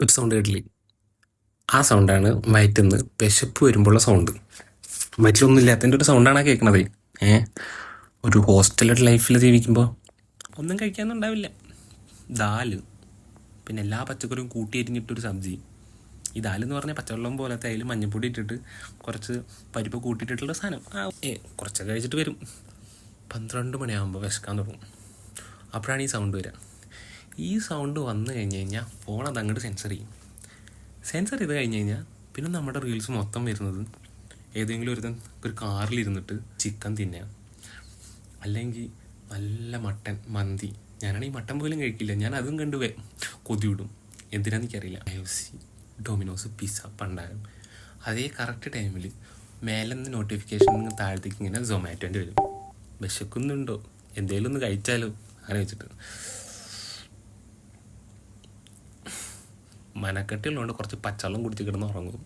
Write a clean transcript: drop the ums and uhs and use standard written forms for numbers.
ഒരു സൗണ്ട് കേട്ടില്ലേ? ആ സൗണ്ടാണ് വയറ്റിന്ന് വിശപ്പ് വരുമ്പോഴുള്ള സൗണ്ട്. വയറ്റിലൊന്നും ഇല്ലാത്തതിൻ്റെ ഒരു സൗണ്ടാണ് കേൾക്കണത്. ഒരു ഹോസ്റ്റൽ ലൈഫിൽ ജീവിക്കുമ്പോൾ ഒന്നും കഴിക്കാനൊന്നും ഉണ്ടാവില്ല. ദാല്, പിന്നെ എല്ലാ പച്ചക്കറിയും കൂട്ടി എരിഞ്ഞിട്ടൊരു സബ്ജി. ഈ ദാലെന്ന് പറഞ്ഞാൽ പച്ചവെള്ളം പോലത്തെ അതിൽ മഞ്ഞപ്പൊടി ഇട്ടിട്ട് കുറച്ച് പരിപ്പ് കൂട്ടിയിട്ടിട്ടുള്ള സാധനം. കുറച്ചൊക്കെ കഴിച്ചിട്ട് വരും. 12 മണിയാകുമ്പോൾ വിശക്കാൻ തുടങ്ങും. അപ്പോഴാണ് ഈ സൗണ്ട് വരിക. ഈ സൗണ്ട് വന്നു കഴിഞ്ഞ് കഴിഞ്ഞാൽ ഫോൺ അത് അങ്ങോട്ട് സെൻസർ ചെയ്യും. സെൻസർ ചെയ്ത് കഴിഞ്ഞ് കഴിഞ്ഞാൽ പിന്നെ നമ്മുടെ റീൽസ് മൊത്തം വരുന്നത് ഏതെങ്കിലും ഒരു കാറിലിരുന്നിട്ട് ചിക്കൻ തിന്നുക, അല്ലെങ്കിൽ നല്ല മട്ടൻ മന്തി. ഞാനാണെങ്കിൽ മട്ടൻ പോലും കഴിക്കില്ല, ഞാൻ അതും കണ്ട് കൊതിവിടും. എന്തിനാന്ന് എനിക്കറിയില്ല. KFC, ഡൊമിനോസ്, പിസ്സ പണ്ടാരം. അതേ കറക്റ്റ് ടൈമിൽ മേലെ നിന്ന് നോട്ടിഫിക്കേഷൻ താഴത്തേക്ക് ഇങ്ങനെ സൊമാറ്റോൻ്റെ വരും. വിശക്കുന്നുണ്ടോ, എന്തേലും ഒന്ന് കഴിച്ചാലോ അങ്ങനെ വെച്ചിട്ട്. മനക്കെട്ടുള്ളതുകൊണ്ട് കുറച്ച് പച്ചവെള്ളം കുടിച്ച് കിടന്ന് ഉറങ്ങും.